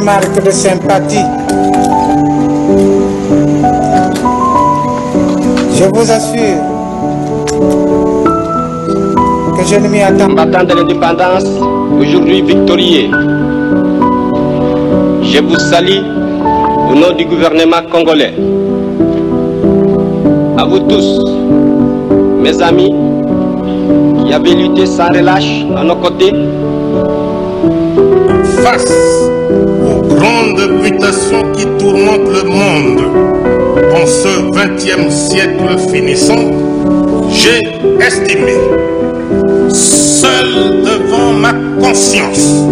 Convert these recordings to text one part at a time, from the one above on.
marque de sympathie. Je vous assure que je ne m'y attends pas. Combattant de l'indépendance, aujourd'hui victorieux, je vous salue au nom du gouvernement congolais. À vous tous, mes amis, qui avez lutté sans relâche à nos côtés. Face aux grandes mutations qui tourmentent le monde en ce 20e siècle finissant, j'ai estimé, seul devant ma conscience,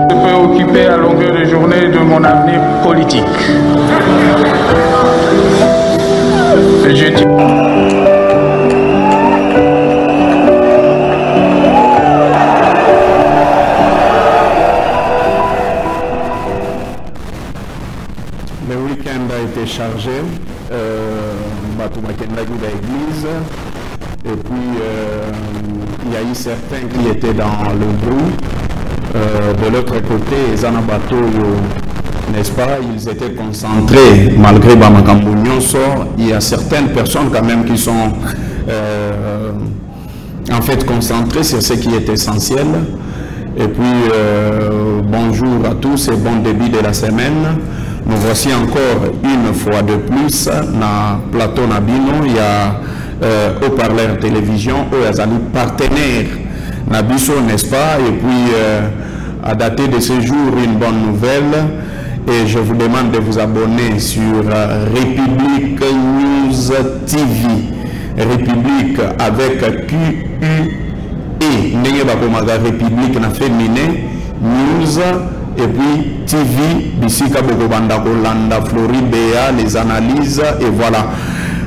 préoccupé à longueur de journée de mon avenir politique. Je dis... Le week-end a été chargé, l'église, et puis il y a eu certains qui étaient dans le bruit. De l'autre côté, les Anabato, n'est-ce pas, ils étaient concentrés, malgré Bamakambounionso, il y a certaines personnes quand même qui sont en fait concentrées sur ce qui est essentiel. Et puis, bonjour à tous et bon début de la semaine. Nous voici encore une fois de plus dans plateau Nabino. Il y a haut-parleur télévision, eux, ils sont partenaires Nabiso, n'est-ce pas? Et puis, à dater de ce jour, une bonne nouvelle. Et je vous demande de vous abonner sur République News TV. République avec Q-U-E. N'est pas comme la République na féminin. News. Et puis TV, Bissika Bogobanda Kolanda, Floride, les analyses. Et voilà.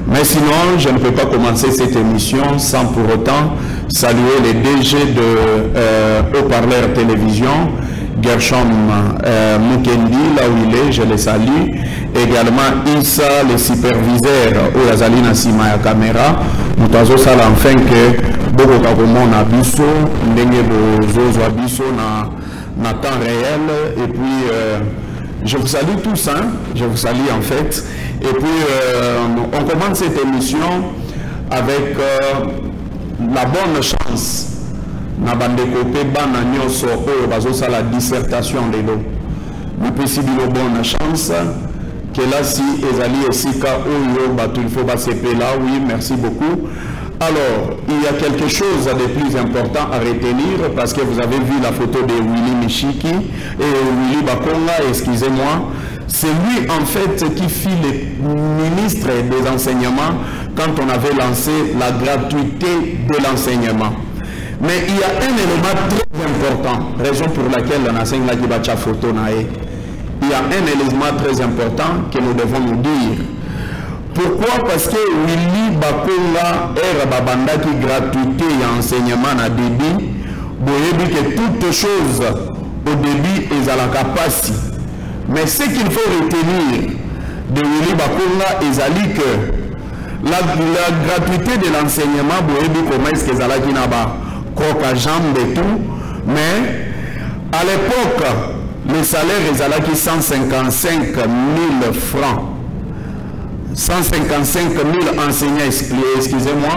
Mais sinon, je ne peux pas commencer cette émission sans pour autant saluer les DG de haut-parleur télévision, Gershom Mukendi, là où il est, je les salue. Également Issa, le superviseur, où Yazali Nassima ya caméra. Nous avons ça enfin que Bogo Kakomon a biso, Ndenge Bozo a biso na temps réel. Et puis, je vous salue tous, hein? Je vous salue en fait. Et puis, on commence cette émission avec la bonne chance. Na bandeko pe bana nyoso oyo bazosa la dissertation de l'eau. Nous pouvons dire bonne chance que là si ezali esika oyo batu il faut basepe là. Oui, merci beaucoup. Alors, il y a quelque chose de plus important à retenir parce que vous avez vu la photo de Willy Michiki et Willy Bakonga, excusez-moi. C'est lui en fait qui fit le ministre des enseignements quand on avait lancé la gratuité de l'enseignement. Mais il y a un élément très important, raison pour laquelle on enseigne la Kibacha photo nae. Il y a un élément très important que nous devons nous dire. Pourquoi? Parce que Willy Bakonga era babanda qui gratuité et enseignement na débit, vous dit que toutes choses au début est à la capacité. Mais ce qu'il faut retenir de Willy Bakonga est que la gratuité de l'enseignement, vous voyez comment est-ce que Zalaki n'a pas croque à jambe et tout, mais à l'époque, le salaire est Zalaki 155 000 francs. 155 000 enseignants, excusez-moi.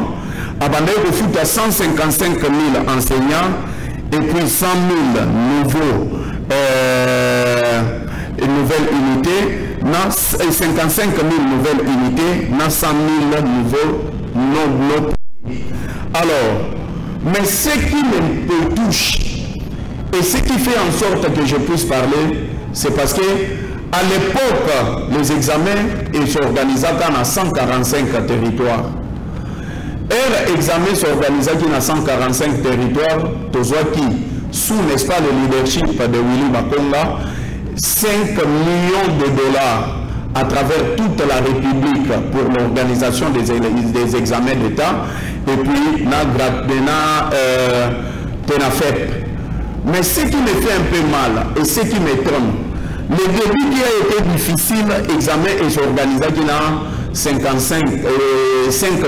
Abandonné au foot à 155 000 enseignants et puis 100 000 nouveaux. Nouvelles unités, 55 000 nouvelles unités, 100 000 nouveaux non. Alors, mais ce qui me touche et ce qui fait en sorte que je puisse parler, c'est parce que à l'époque, les examens s'organisaient dans 145 territoires. Et les examens s'organisaient dans 145 territoires, qui, sous, n'est-ce pas, le leadership de Willy Bakonga, 5 millions de dollars à travers toute la République pour l'organisation des examens d'État et puis TENAFEP. Mais ce qui me fait un peu mal et ce qui m'étonne, le début qui a été difficile, examen et s'organiser dans 5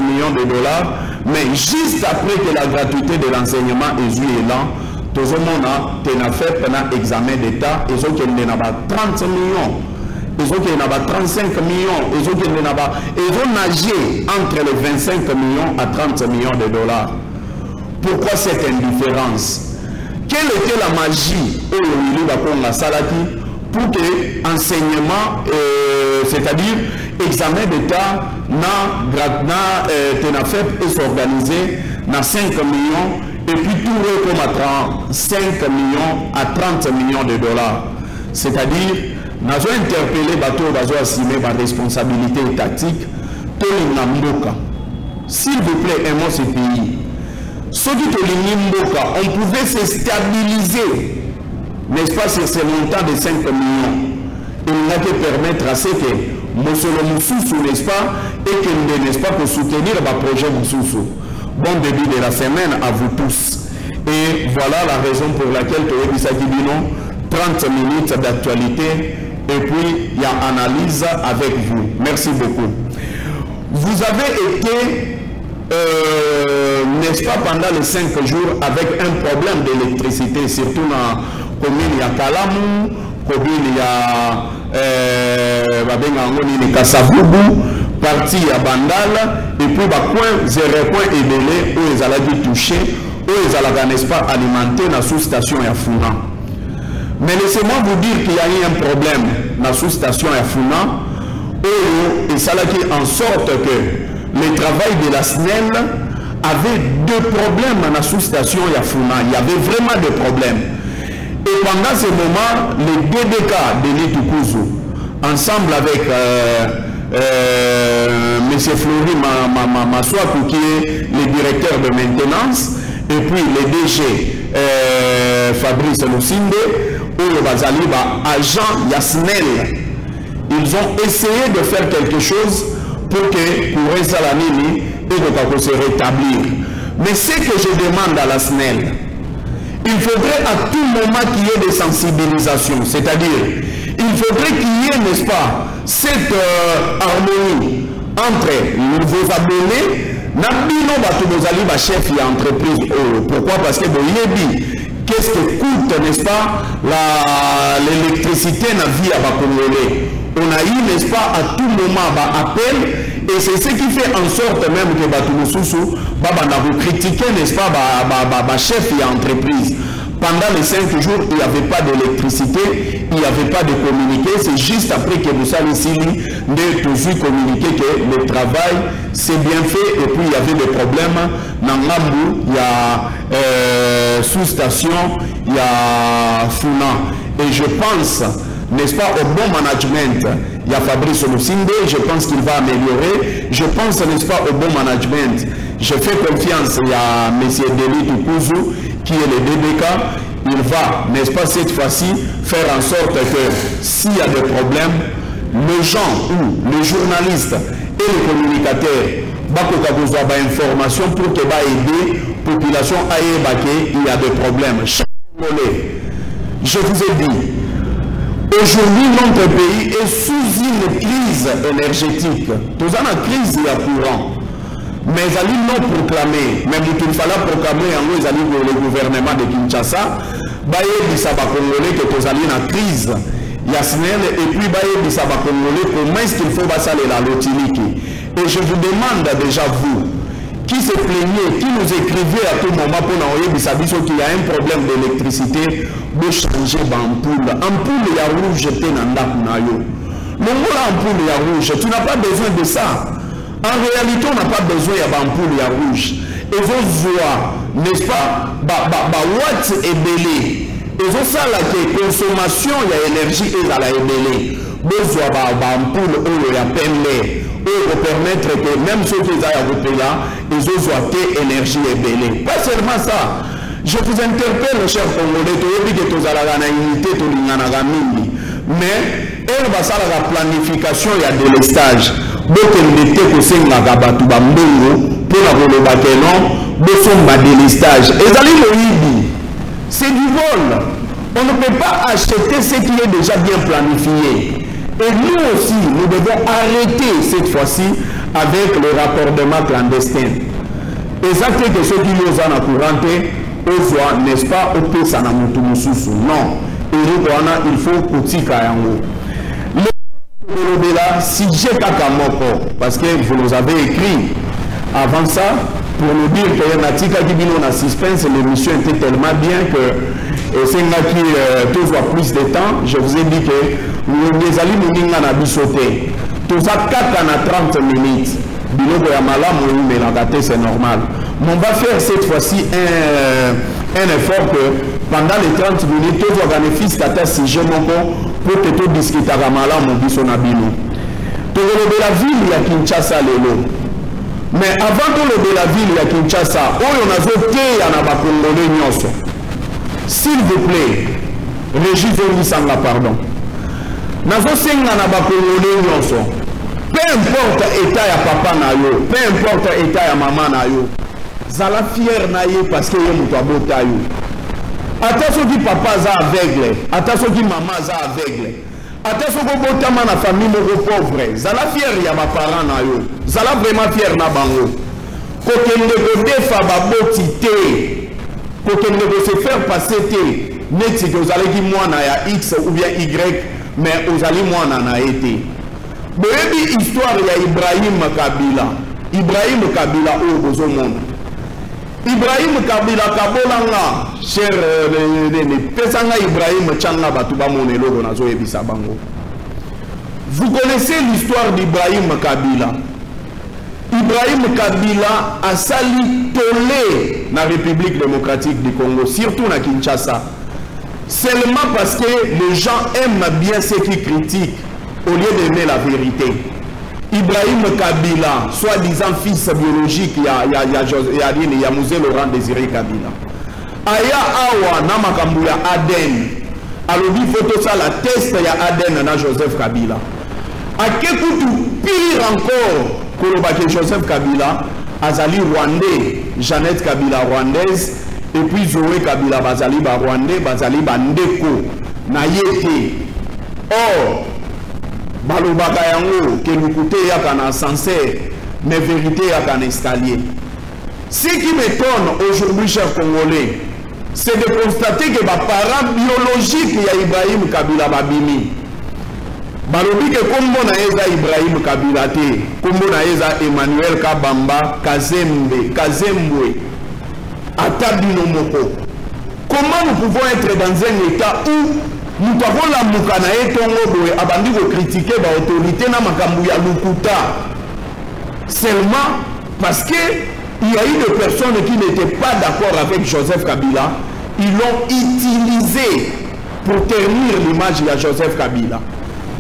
millions de dollars, mais juste après que la gratuité de l'enseignement est là, tout le monde a fait un examen d'État, ils ont 30 millions, ils ont 35 millions, ils ont nagé entre les 25 millions à 30 millions de dollars. Pourquoi cette indifférence? Quelle était la magie au Salaki pour que l'enseignement, c'est-à-dire examen d'État, et s'organiser dans 5 millions et puis tout comme à 5 millions à 30 millions de dollars. C'est-à-dire, nous avons interpellé bateau, nous avons assumé ma responsabilité étatique, tout le monde. S'il vous plaît, aimons ce pays. Ceux qui on pouvait se stabiliser, n'est-ce pas, sur ces montants de 5 millions. Il n'a que permettre à ce que Moussolo Moussoussou, n'est-ce pas, et que n'est-ce pas, pour soutenir le projet Moussoussou. Bon début de la semaine à vous tous. Et voilà la raison pour laquelle tu as dit 30 minutes d'actualité et puis il y a analyse avec vous. Merci beaucoup. Vous avez été, n'est-ce pas, pendant les 5 jours avec un problème d'électricité, surtout dans la commune de Kalamou, commune de Kassaboubou, partie à Bandal, et puis coin 0 point Ebélé, où ils allaient toucher, où ils allaient, n'est-ce pas, alimenter la sous-station à Founa. Mais laissez-moi vous dire qu'il y a eu un problème dans la sous-station à Founa, où ils allaient en sorte que le travail de la SNEL avait 2 problèmes dans la sous-station à Founa. Il y avait vraiment des problèmes. Et pendant ce moment, les DDK de Litukuzu, ensemble avec M. Flori Maswaku, qui est le directeur de maintenance, et puis le DG Fabrice Lusinde, ou le Bazaliba, agent Yasnel, ils ont essayé de faire quelque chose pour que pour Salamini et se rétablir. Mais ce que je demande à la SNEL, il faudrait à tout moment qu'il y ait des sensibilisations, c'est-à-dire il faudrait qu'il y ait, n'est-ce pas, cette harmonie entre vos abonnés, Nabino Batubozali, chef et entreprise. Pourquoi? Parce que qu'est-ce que coûte, n'est-ce pas, l'électricité dans la vie à Bakongolais. On a eu, n'est-ce pas, à tout moment appel, et c'est ce qui fait en sorte même que Batoumoussousou va critiquer, n'est-ce pas, chef et entreprise. Pendant les 5 jours, il n'y avait pas d'électricité, il n'y avait pas de communiqué. C'est juste après que nous avons ici toujours communiqué que le travail s'est bien fait et puis il y avait des problèmes. Dans Nambou, il y a sous-station, il y a Founa. Et je pense, n'est-ce pas, au bon management, il y a Fabrice Lusinde, je pense qu'il va améliorer. Je pense, n'est-ce pas, au bon management. Je fais confiance à M. Deli Tukuzu, qui est le DBK. Il va, n'est-ce pas, cette fois-ci, faire en sorte que s'il y a des problèmes, les gens ou les journalistes et les communicateurs vont avoir des informations pour que aider la population à évacuer, il y a des problèmes. Chaque Congolais, je vous ai dit, aujourd'hui, notre pays est sous une crise énergétique. Nous avons une crise de courant. Mais ils allaient non proclamer, même il fallait proclamer en haut, le gouvernement de Kinshasa, ils savent que nous allons dans la crise. Et puis, ils savent comment est-ce qu'il faut passer la lotiliki. Et je vous demande déjà, vous, qui se plaignait, qui nous écrivait à tout moment pour nous dire qu'il y a un problème d'électricité, de changer d'ampoule. Ampoule, il y a rouge, il y a ampoule, il y a rouge. Tu n'as pas besoin de ça. En réalité, on n'a pas besoin d'ampoule rouge. Et vous voyez, n'est-ce pas, watt est belé. Et vous savez que la consommation, il y a énergie et la belé. Vous voyez, ampoule, il y a peine. Pour permettre que même ceux qui ont voté là, ils ont énergie et belé. Pas seulement ça. Je vous interpelle, chers Congolais, tu as dit que tu as la unité, tu as la mini. Mais, elle va faire la planification, il y a des délestage. Donc, il était que c'est un gabatu bambongo pour la non, de délestage. Et ça, c'est du vol. On ne peut pas acheter ce qui est déjà bien planifié. Et nous aussi, nous devons arrêter cette fois-ci avec le raccordement clandestin. Exactement que ceux qui nous ont couranté, n'est-ce pas, au pays non. Il faut Koutika Yango. Si j'ai Kakamoko, parce que vous nous avez écrit avant ça, pour nous dire qu'il y a un article qui dit non à suspense, l'émission était tellement bien que c'est là qui tous voient plus de temps. Je vous ai dit que nous allons nous à bisoter. Tout ça 4 à 30 minutes. C'est normal. Mais on va faire cette fois-ci un effort que pendant les 30 minutes, tous les organismes tata si je pour que tout discute à Ramala, mon biso nabino. Tout le de la ville, il y a Kinshasa lelo. Mais avant tout le de la ville, il y a Kinshasa. Oh, on a voté, il y en a pas congolais nyoso. S'il vous plaît, Régis Onisanga, pardon. Nazo senga na ba congolais nyoso. Peu importe état ya papa na yo, peu importe état ya maman na yo. Zala fier na ye parce que ye muto abota yo. Attention qui papa za aveugle, attention qui maman za aveugle. Attention ko botama na famille moko pauvre. Zala fier ya ba parents na yo. Zala vraiment fier na bango. Ko kende ko defa ba boti te. Ko kende ko se faire passer te. Neti que vous allez dire moi na ya X ou bien Y, mais vous allez moi na été. Bebi histoire ya Ibrahim Kabila. Ibrahim Kabila au bozo monde. Ibrahim Kabila Kabolanga, cher Pesanga Ibrahim Changa Batuba Monelo Nazo Ebisa Bango. Vous connaissez l'histoire d'Ibrahim Kabila. Ibrahim Kabila a sali tolé la République démocratique du Congo, surtout à Kinshasa. Seulement parce que les gens aiment bien ceux qui critiquent au lieu d'aimer la vérité. Ibrahim Kabila, soi-disant fils biologique, il y a Mosé Laurent Désiré Kabila. Aya Awa, Namakambuya Aden. Alors, il faut ça la test, il y a Aden na Joseph Kabila. A Kekutu, pire encore, Kolobake Joseph Kabila, Azali Rwandais, Jeannette Kabila rwandaise, et puis Zoé Kabila Bazali Rwandais, Bazali Bandeko, Nayete. Or, Balobaka yango, que nous coûte yaka na ascenseur, mais vérité yaka na escalier. Ce qui m'étonne aujourd'hui, chers Congolais, c'est de constater que les parents biologiques ya Ibrahim Kabila babimi. Balobi que kombo na eza Ibrahim Kabila te, kombo na eza Emmanuel Kabamba Kazembwe, Atabino Moko. Comment nous pouvons être dans un état où nous avons la moukana et tongo abandi de critiquer l'autorité na makambu ya lukuta seulement parce que il y a eu des personnes qui n'étaient pas d'accord avec Joseph Kabila, ils l'ont utilisé pour ternir l'image de Joseph Kabila.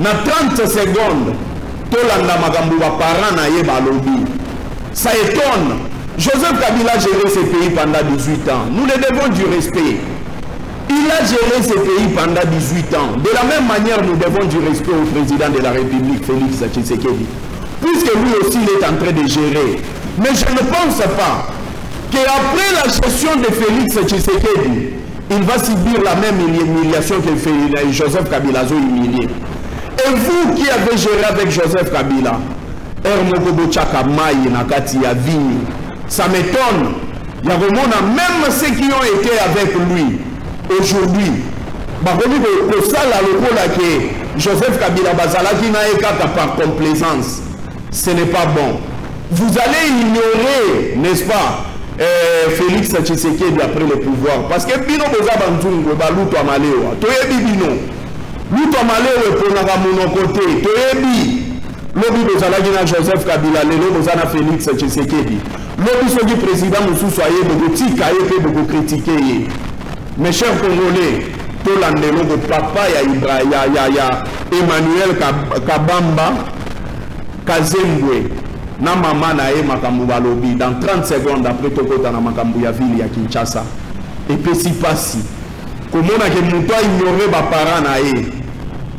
Na 30 secondes, tolanda makambu wa parents na ye balobi. Ça étonne. Joseph Kabila a géré ce pays pendant 18 ans. Nous le devons du respect. Il a géré ce pays pendant 18 ans. De la même manière, nous devons du respect au président de la République, Félix Tshisekedi. Puisque lui aussi, il est en train de gérer. Mais je ne pense pas qu'après la gestion de Félix Tshisekedi, il va subir la même humiliation que Joseph Kabila a humilié. Et vous qui avez géré avec Joseph Kabila, ça m'étonne. Il y a vraiment même ceux qui ont été avec lui. Aujourd'hui, Joseph Kabila Bazalaki n'a par complaisance. Ce n'est pas bon. Vous allez ignorer, n'est-ce pas, Félix Tshisekedi après le pouvoir. Parce que Bino Bozabantungo, Baluto Amalewa, Toyebi Bino, Luto Amalewa pour mon côté, Toyebi, Lobi Bozalaki na Joseph Kabila, Lelo Bozana Félix Tshisekedi. Lobi Sogi président Moussou Soye, Bogoti Kaye, Bogo critiqué. Mes chers Congolais, tout l'andelo de papa ya Emmanuel Kabamba Kazembwe na maman na e makambu balobi dans 30 secondes après tokota na makambu ya ville ya Kinshasa. Et puis si passi comment que muto ignorer ba parents na e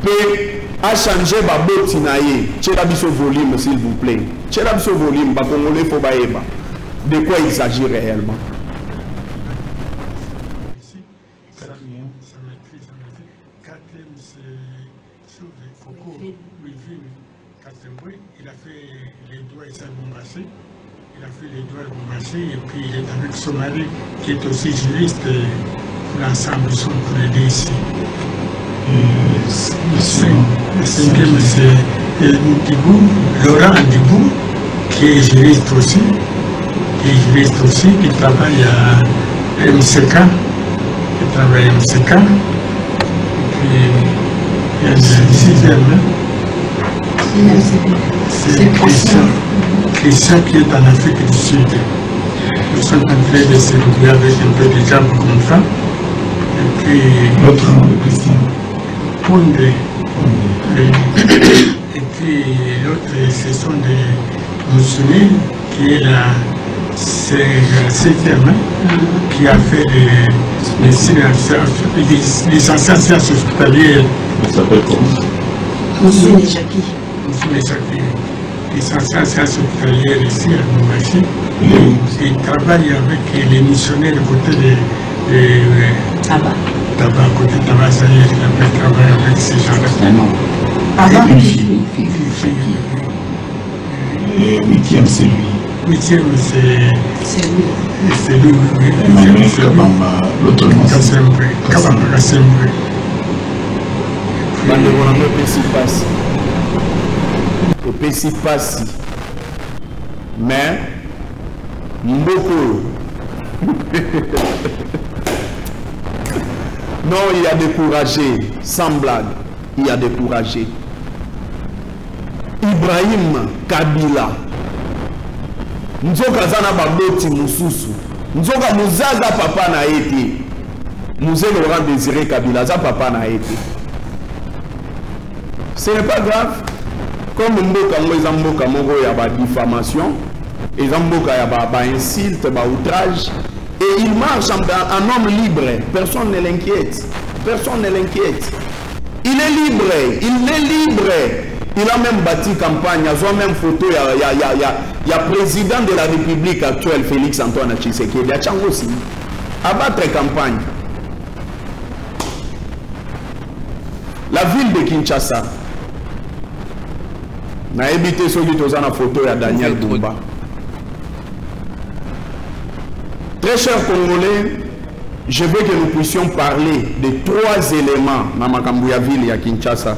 peut a changer ba boti na e tchela biso volume s'il vous plaît. Tchela biso volume ba Congolais faut ba eba. De quoi il s'agit réellement? Quatrième, c'est Foko. fait les doigts et ça Bombassé. Il a fait les doigts Bombassé et puis il est avec son mari qui est aussi juriste. L'ensemble sont pour l'aider ici. Le cinquième, c'est Ndibou, Laurent Ndibou, qui est juriste aussi. Qui travaille à MCK. Et puis, il y a le sixième. C'est Christian qui est en Afrique du Sud. Nous sommes en train de se retrouver avec un peu de jambes comme ça. Et puis, l'autre nom de Christian Pondé. Et puis l'autre, ce sont des musulmans qui est la septième, qui a fait des licenciés en sciences hospitalières. Il s'appelle comment? Monsieur Nejaki. Licencié en sciences hospitalières ici à Bombassé. Il travaille avec les missionnaires côté de Tabac. Tabac, côté tabac, ça y est, il a fait travailler avec ces gens-là. Avant. Et huitième, c'est lui. Huitième, c'est lui. Emmanuel Kabamba, l'autre nom, c'est Kabamba Kassembre. Epesi pasi. Mais Mboko. Non, il a découragé, sans blague, il a découragé. Ibrahim Kabila. Nzoka zana baboti mususu. Nzoka muzaza papa na été. Mouze Laurent Désiré Kabila, za papa na été. Ce n'est pas grave. Comme Mboka Mboka Moko y a diffamation, et Mboka y a insulte, outrage, et il marche en homme libre. Personne ne l'inquiète. Personne ne l'inquiète. Il est libre. Il est libre. Il a même bâti campagne. Il y a même photo. Il y a président de la République actuelle, Félix Antoine Tshisekedi. Il y a Tchango aussi. Abattre campagne. La ville de Kinshasa. Na évité ceux qui ont une photo de Daniel Bumba. Très chers Congolais, je veux que nous puissions parler de trois éléments dans Makambouya ville à Kinshasa.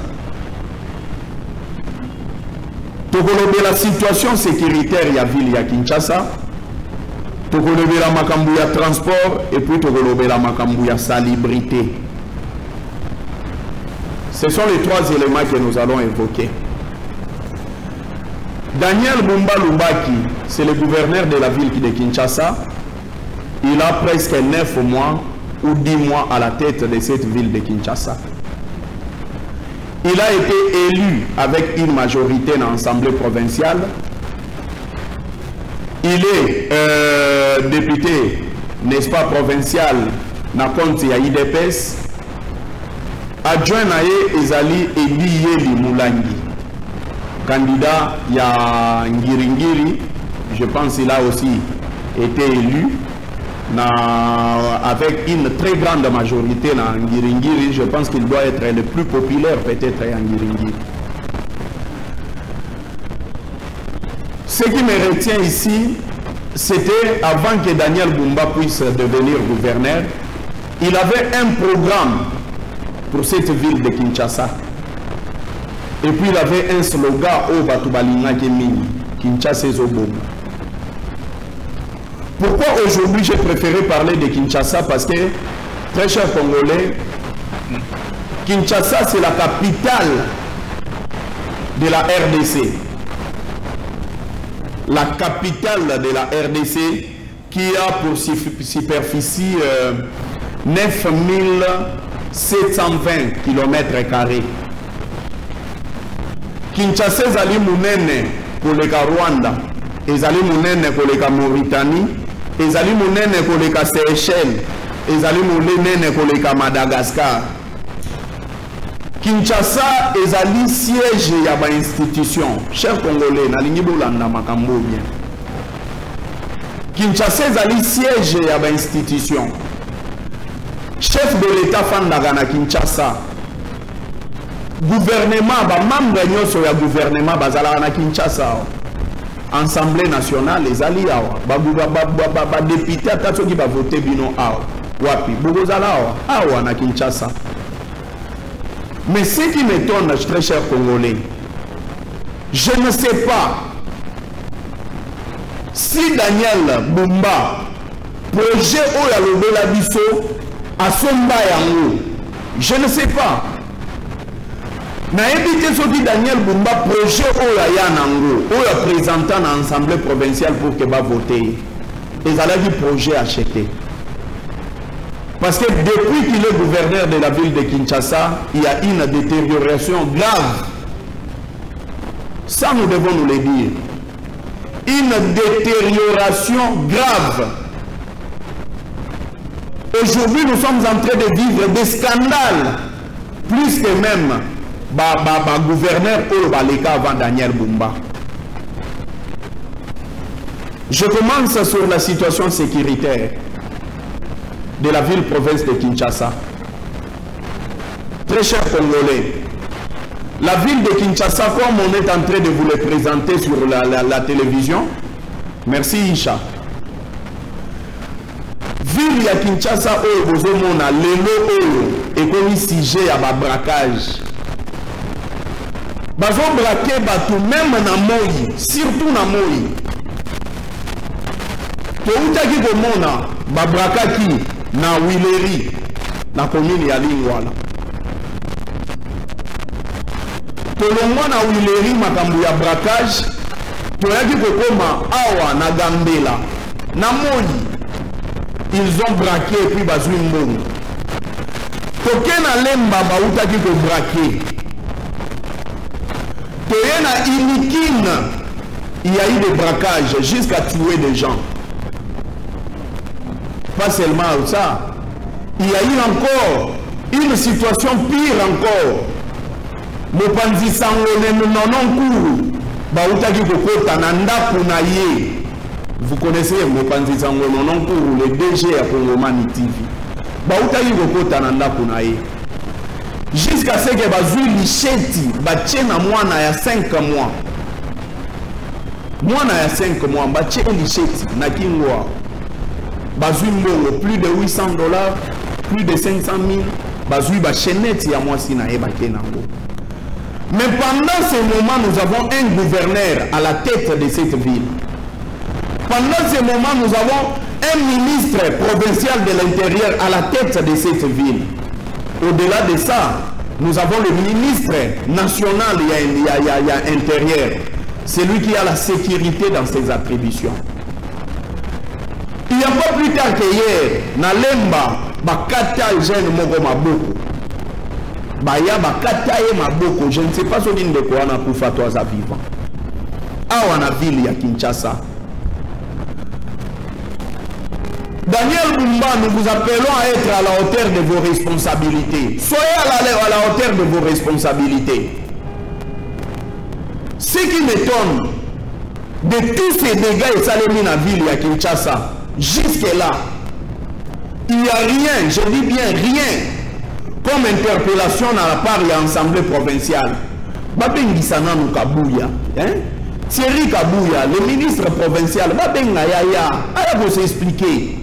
Tokolobe la situation sécuritaire à ville à Kinshasa. Tokolobe la Makambouya transport et puis Tokolobe la Makambouya salubrité. Ce sont les trois éléments que nous allons évoquer. Daniel Bumba Lumbaki, c'est le gouverneur de la ville de Kinshasa. Il a presque 9 mois ou 10 mois à la tête de cette ville de Kinshasa. Il a été élu avec une majorité dans l'Assemblée provinciale. Il est député, n'est-ce pas, provincial, dans le compte de l'IDPS. Adjoint à Ezali Ebi Moulangi. Candidat, il y a Ngiringiri, je pense qu'il a aussi été élu avec une très grande majorité dans Ngiringiri. Je pense qu'il doit être le plus populaire peut-être à Ngiringiri. Ce qui me retient ici, c'était avant que Daniel Bumba puisse devenir gouverneur, il avait un programme pour cette ville de Kinshasa. Et puis il avait un slogan au Batubalinga Kemini, Kinshasa Zobom. Pourquoi aujourd'hui j'ai préféré parler de Kinshasa? Parce que, très chers Congolais, Kinshasa c'est la capitale de la RDC. La capitale de la RDC qui a pour superficie 9720 km². Kinshasa ezali munene koleka Rwanda, ezali munene koleka Mauritanie, ezali munene koleka Seychelles, ezali munene koleka Madagascar. Kinshasa ezali siège ya ba institution. Chers Congolais, nalingi bolanda makambo bien. Kinshasa ezali siège ya ba institution. Chef de l'État fandaka na Kinshasa. gouvernement, membre nyonso ya gouvernement bazala na Kinshasa. Assemblée nationale les alliés ba député atako qui va voter bino awa. Wapi bozala awa na Kinshasa. Mais ce qui m'étonne, très cher Congolais, je ne sais pas si Daniel Bumba projet oya lobola biso a somba yango. Je ne sais pas. Na évité ce qui Daniel Bumba projet oya yanango, oya présentant à l'Assemblée provinciale pour que va voter. Ils allaient du projet acheté. Parce que depuis qu'il est gouverneur de la ville de Kinshasa, il y a une détérioration grave. Ça, nous devons nous le dire. Une détérioration grave. Aujourd'hui, nous sommes en train de vivre des scandales. Plus que même gouverneur Olbaleka avant Daniel Bumba. Je commence sur la situation sécuritaire de la ville-province de Kinshasa. Très chers Congolais, la ville de Kinshasa, comme on est en train de vous le présenter sur la télévision, merci Isha. Ville de Kinshasa, on a et comme sujet à braquage. Bazo braquer batou même na Moyi, surtout na Moyi. Toutaki komona ba brakaki na Wileri na commune ya Lingwala. Tolongwa na Wileri makambo ya braquage, toyaki kokoma awa na Gambela. Na Moyi, ils ont braqué et puis bazui mbongo. Tokena lemba bautaki ko braquer. Toyena Inikine, il y a eu des braquages jusqu'à tuer des gens. Pas seulement ça, il y a eu encore une situation pire encore. Mopanzi Sangone Nononkuru, Bautaki Kokota Nanda Punaye. Vous connaissez Mopanzi Sangone Nononkuru, le DG à Congomani TV. Bautaki Kokota Nanda Punaye. Jusqu'à ce que Bazui Licheti, Bachena Mwana ya 5 mois. Mwana ya 5 mois, Bachena Licheti, Nakingwa. Bazui Mbongo, plus de $800, plus de 500 000. Bazui Bacheneti ya Mwasi na Ebakenango. Mais pendant ce moment, nous avons un gouverneur à la tête de cette ville. Pendant ce moment, nous avons un ministre provincial de l'Intérieur à la tête de cette ville. Au-delà de ça, nous avons le ministre national intérieur. C'est lui qui a la sécurité dans ses attributions. Il n'y a pas plus tard que hier, Nalemba, Bakata jeune Mogo Maboko. Baya Bakata et Maboko, je ne sais pas ce qu'il de quoi on a pour Fatouaza vivant. Ah, on a ville, il y a Kinshasa. Daniel Bumba, nous vous appelons à être à la hauteur de vos responsabilités. Soyez à la hauteur de vos responsabilités. Ce qui m'étonne de tous ces dégâts et salémines dans la ville de Kinshasa, jusque-là, il n'y a rien, je dis bien rien, comme interpellation dans la part de l'Assemblée provinciale. Babengisana Kabouya, Thierry Kabouya, le ministre provincial, Babengayaya, allez vous expliquer.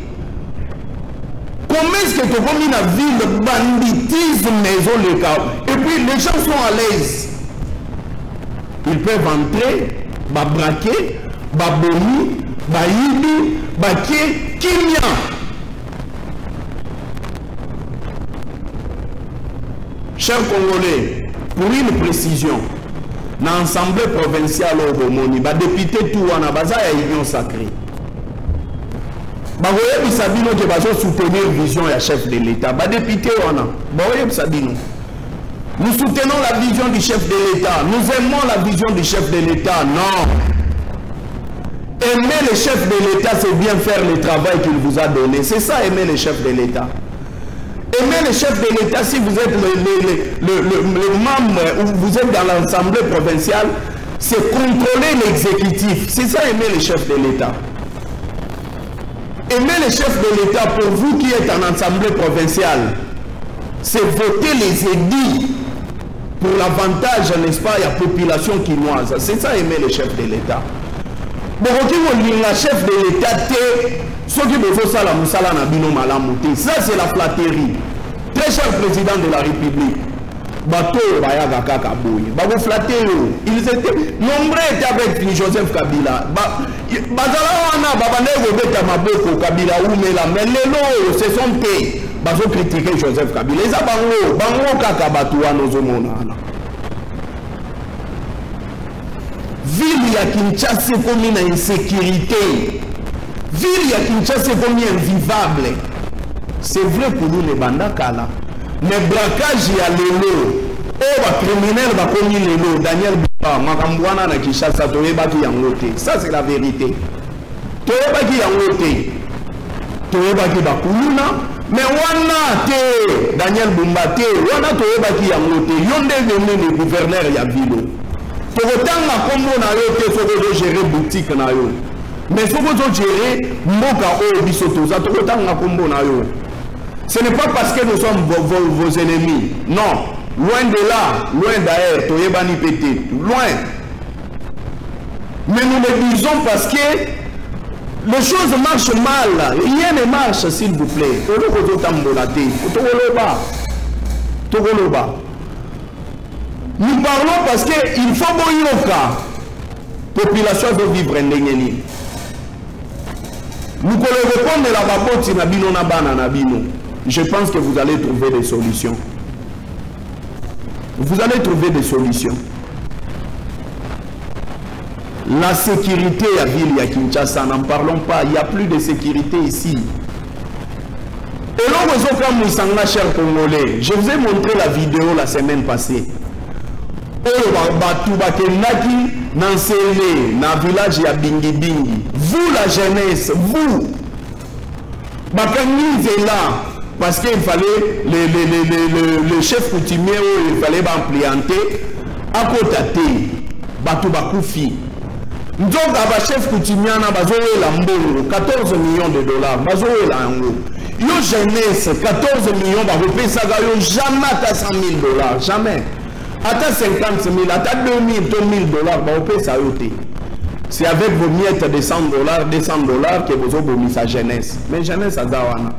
Comment est-ce que tu as mis la ville de banditisme maison le cas? Et puis les gens sont à l'aise. Ils peuvent entrer, braquer, baboni, baïdi, baké, kimia. Chers Congolais, pour une précision, dans l'Assemblée provinciale au Bomoni, député tout en Abaza et Union sacrée. Bagoye Sabino qui va soutenir la vision du chef de l'État. Député Bagoye Sabino. Nous soutenons la vision du chef de l'État. Nous aimons la vision du chef de l'État. Non. Aimer le chef de l'État, c'est bien faire le travail qu'il vous a donné. C'est ça, aimer le chef de l'État. Aimer le chef de l'État, si vous êtes le membre ou vous êtes dans l'Assemblée provinciale, c'est contrôler l'exécutif. C'est ça, aimer le chef de l'État. Aimer le chef de l'État, pour vous qui êtes en Assemblée provinciale, c'est voter les édits pour l'avantage, n'est-ce pas, il y a population quinoise. C'est ça aimer le chef de l'État. Bon, le chef de l'État, ceux qui veulent ça, la moussala na bino malamuté. Ça, c'est la flatterie. Très cher président de la République. Bato bayaga kaka boye. Babo flatter yo. Ils étaient nombreux étaient avec Joseph Kabila. Bazala wana babane gobeta maboko Kabila oumela mais lelo ce sont eux. Bazo critiquer Joseph Kabila. Eza bango kaka bato wana ozomona. Ville ya Kinshasa comme une insécurité. Ville ya Kinshasa comme invivable. C'est vrai pour nous les bandakala. Mais braquage ya lelo. Oh, les criminels va commis lelo. Daniel Bipa, Makambouana na Kinshasa, Toyebaki yangote. Ça c'est la vérité. Toyebaki yangote. Toyebaki bakuluna. Mais wana te Daniel Bumbate, wana Toyebaki yangote. Yonde venu le gouverneur ya Vilo. Tokotanga kombo na yo te soko gérer boutique na yo. Mais soko gérer mboka o bisotoza tokotanga kombo na yo. Ce n'est pas parce que nous sommes vos ennemis. Non. Loin de là, loin d'ailleurs, Toyebani pété. Loin. Mais nous le disons parce que les choses marchent mal. Rien ne marche, s'il vous plaît. Nous parlons parce qu'il faut boyoka. Population veut vivre en Ndengeni. Nous pouvons répondre la baboti na bino na bana na bino. Je pense que vous allez trouver des solutions. Vous allez trouver des solutions. La sécurité à ville à Kinshasa, n'en parlons pas. Il n'y a plus de sécurité ici. Et là, cher Congolais, je vous ai montré la vidéo la semaine passée. Dans le village à Bingi Bingi. Vous, la jeunesse, vous, Bakangis est là. Parce qu'il fallait le chef coutumier, il fallait implanter à côté Batou Bakoufi. Donc, le chef coutumier a 14 millions de dollars. Yo jeunesse, 14 millions, jamais à 100 000 dollars. Jamais. À 50 000, à 2000, 2000 dollars, c'est avec vos miettes de 100 dollars, 200 dollars que vous avez mis sa jeunesse. Mais jeunesse, à Zawana.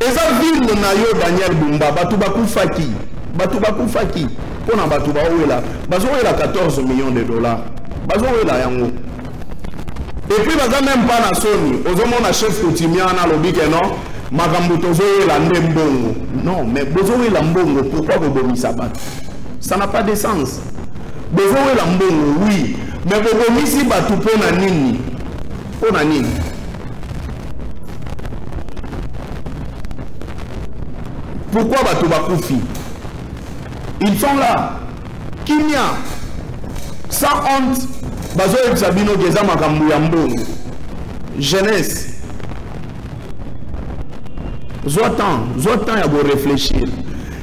Et ça, ville na yo Daniel Bumba, Batubakufaki, pour na Batubawela, Bazoela 14 millions de dollars. Bazoela yango. Et puis, baza même pas na Sony, ozomona chef coutumier na lobi que non, makambuto zoela ndembongo. Non, mais bozoela mbongo, pourquoi vous bomisa bat? Ça n'a pas de sens. Bozoela mbongo, oui, mais vous bomisi batu pona nini? Pona nini? Pourquoi Batouba Koufi? Ils sont là. Kimia. Sans honte. Bazo Sabino Geza Makambouyambo. Jeunesse. Zotan à vous réfléchir.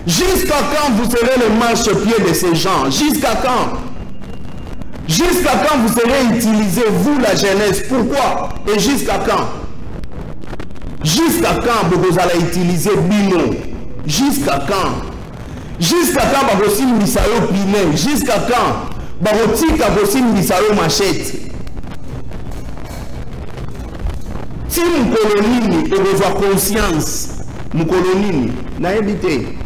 Jusqu'à quand vous serez le marchepied de ces gens? Jusqu'à quand? Jusqu'à quand vous serez utilisé, vous la jeunesse? Pourquoi? Et jusqu'à quand? Jusqu'à quand vous allez utiliser Bino? Jusqu'à quand? Jusqu'à quand Bagosi Misao Pinet? Jusqu'à quand Bagotika Bagosi Misao Machette? Si nous colonini et vous avez conscience, nous colonini, n'a évité.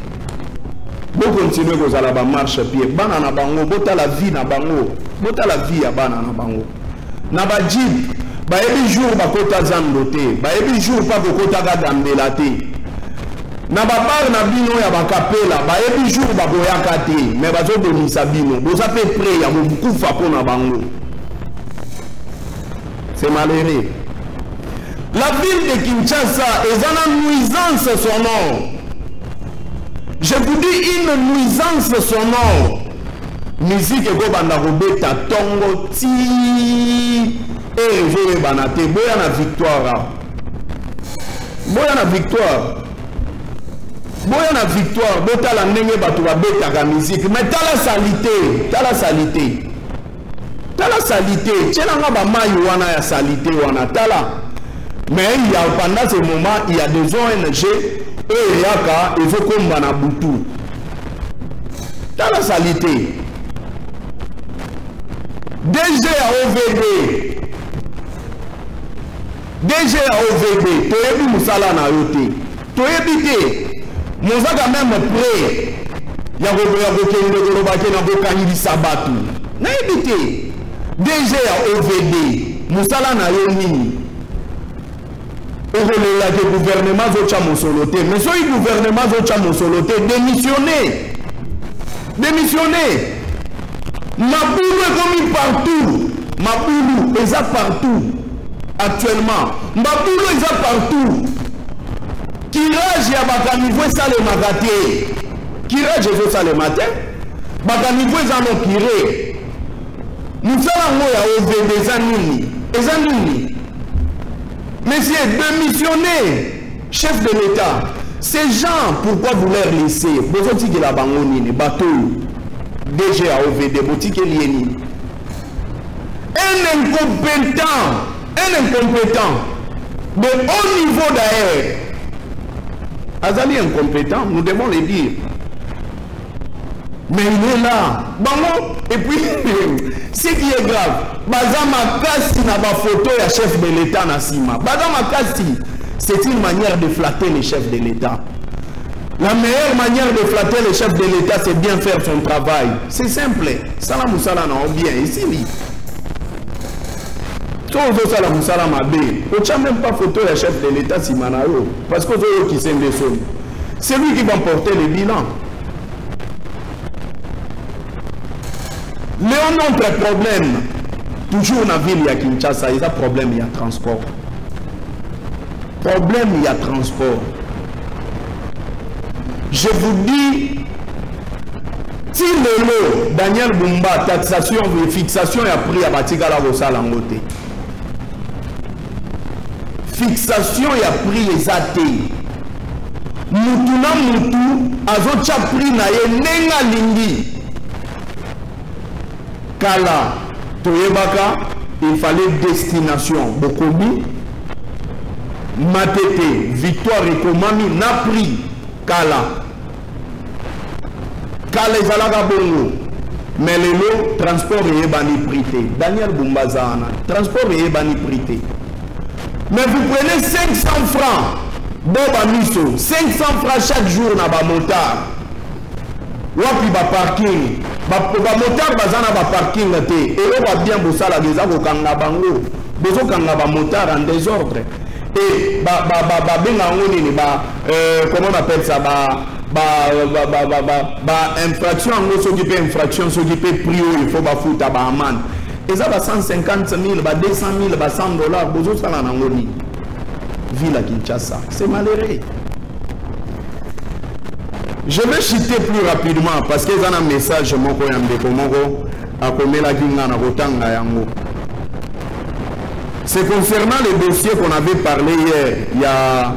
Vous continuez vous allez la marche pied. Banana bango, bota la vie na bango, bota la vie à banana bango. Na ba jeep, ba ebi jour ba kota zandote, ba ebi jour pas ko kota ga gambelate. Na babar na bino ya bakapela ba ebi jour ba boyaka te mais bazo bonisa bino boza pe prêt ya mokufa pona bango. C'est malheureux. La ville de Kinshasa est en nuisance sonore. Je vous dis une nuisance sonore. Musique ko banda robeta tongo ti et je banate boya na victoire. Boya na victoire. Boya na victoire, bota la ndenge batu ba beta ka musique, mais tala salité, tala salité. Tala salité, tchela nga ba mayi wana ya salité wana tala. Mais il y a pendant ce moment, il y a des ONG et yaka il faut combattre na butu. Dans la salité. DG à OVD. DG à OVD. Toyebi Moussala na yote. Toyebi te. Moussa quand même prêt. Yago kende golobake na bokani sabatu. Na ebite. DG à OVD. Moussala na yoni. Le gouvernement Zocha Monsoloté. Mais si le gouvernement Zocha Monsoloté démissionné. Démissionné. Maboulou est commis partout. Maboulou est partout. Actuellement. Maboulou est partout. Kirage ya bakanivo ça le magaté. Kirage est ça le matin. Bakanivo ça no kiré. Nous sommes à OVD zanini. Ezanini. Monsieur, démissionné, chef de l'État. Ces gens, pourquoi vous les laissez? Vous avez dit la bangonine, bateau, DG à OVD, boutique lieni. Un incompétent, de haut niveau d'ailleurs. Azali incompétent, nous devons le dire. Mais il est là. Bango, et puis, ce qui est grave, Bazama Kassi n'a pas photo et chef de l'État Nassima. Bazama Kassi, c'est une manière de flatter le chef de l'État. La meilleure manière de flatter le chef de l'État, c'est bien faire son travail. C'est simple. Salam Moussala n'a bien ici. Salam Moussala m'a bien. On n'a même pas photo et chef de l'État Simanayo. Parce que c'est lui qui va porter le bilan. Mais un autre problème, toujours dans la ville, il y a Kinshasa, il y a problème, il y a transport. Problème, il y a transport. Je vous dis, si le lot, Daniel Bumba, taxation et fixation, il a pris à Batigala Rosa Langote. Fixation, il a pris les athées. Moutuna Moutou, Azocha pris na ye nenga lingi. Kala, Toyebaka, il fallait destination. Bokobi, Matete, Victoire et Komami, n'a pris Kala. Kala Zalaga Bongo. Mais le lot, transport et bani prité. Daniel Bumbazana, transport et bani prité. Mais vous prenez 500 francs, Boba Miso, 500 francs chaque jour na ba motard. Wapi ba parking. Ba motard bazana ba parking te. Et on va bien bosser la geza ko kanga bango. Bozo kanga ba motard en désordre. Et comment on appelle ça, infraction, infraction, ce qui peut prier, il faut foutre à amende. Et ça va 150 000, 200 000, 100 $, bozo ça la nangoni. Ville à Kinshasa, c'est malheureux. Je vais citer plus rapidement parce que ça a un message moko yambe komoko akomela kinga na kotanga yango. C'est concernant les dossiers qu'on avait parlé hier. Il y a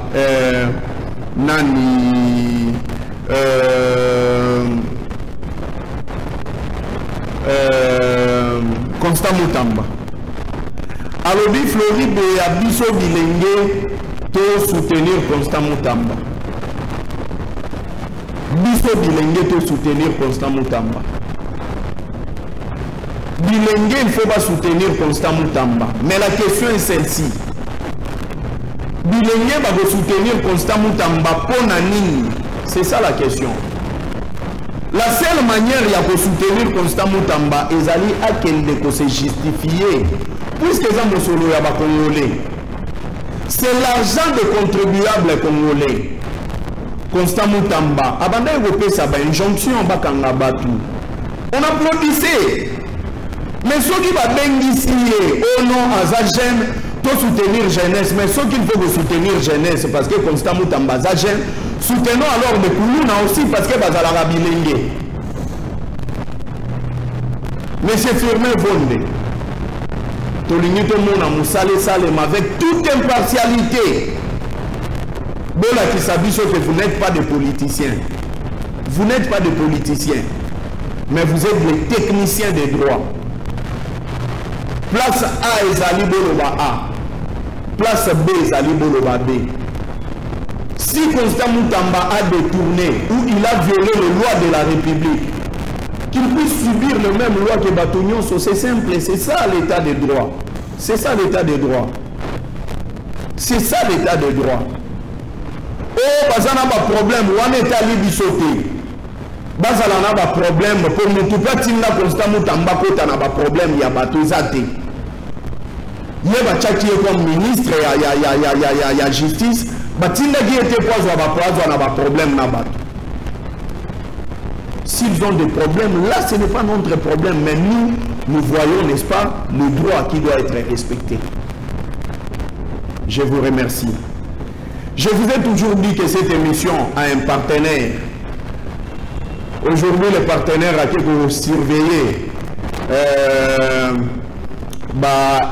Nani Constant Moutamba. Alors, Floride et Abisso Bilenge to soutenir Constant Moutamba. Bisso Bilenge to soutenir Constant Moutamba. Bilenge, il ne faut pas soutenir Constant Moutamba. Mais la question est celle-ci. Bilenge va soutenir Constant Moutamba pour Nani. C'est ça la question. La seule manière de soutenir Constant Moutamba est d'aller à quel de se justifier. Puisque ça me solo ya ba Congolais. C'est l'argent des contribuables congolais. Constant Moutamba. Avant d'évoquer ça, injonction en Bakanga Batu. On applaudissait. Mais ceux qui vont bénéficier au nom à sa jeune, pour soutenir jeunesse, mais ceux qu'il faut soutenir jeunesse, parce que Constant Moutamba sa jeune, soutenons alors de Koulouna aussi, parce que Bazala Bilenge. Monsieur Firmin Vonde, Toligny Tomona Moussale Salem, avec toute impartialité, Bola qui s'habille que vous n'êtes pas des politiciens. Vous n'êtes pas des politiciens, mais vous êtes des techniciens des droits. Place A est Zali Boloba A. Place B est Zali Boloba B. Si Constant Moutamba a détourné ou il a violé les lois de la République, qu'ils puissent subir les mêmes lois que Batognon. C'est simple, c'est ça l'état de droit. C'est ça l'état de droit. C'est ça l'état de droit. Oh, parce qu'on a un problème, on est allé bisoter. Parce qu'on a un problème, pour nous tout pas tinda constamment tambako t'as un problème, il y a batozate. Il y a tchaki comme ministre, il y a justice, batinda qui était poison, on a un problème là-bas. S'ils ont des problèmes, là ce n'est pas notre problème, mais nous voyons, n'est-ce pas, le droit qui doit être respecté. Je vous remercie. Je vous ai toujours dit que cette émission a un partenaire. Aujourd'hui, le partenaire a que vous surveillez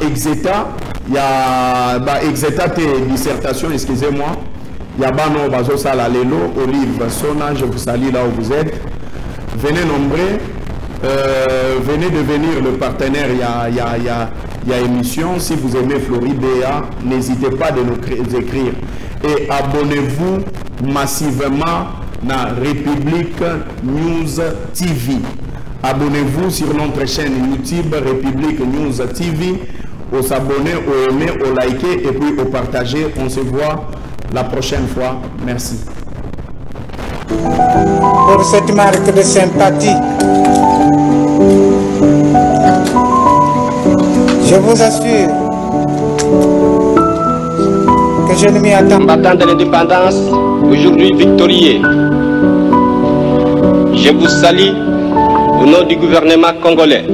Exeta. Il y a Exeta dissertation, excusez-moi. Il y a Bano Bazosa Lalelo, Olive Sona, je vous salue là où vous êtes. Venez nombreux, venez devenir le partenaire. Il y a émission. Si vous aimez Floribéa, n'hésitez pas de nous écrire. Et abonnez-vous massivement à République News TV. Abonnez-vous sur notre chaîne YouTube République News TV. Au s'abonner, au aimer, au liker et puis au partager. On se voit la prochaine fois. Merci. Pour cette marque de sympathie, je vous assure que je ne m'y attends pas. Combattant de l'indépendance, aujourd'hui victorieux, je vous salue au nom du gouvernement congolais.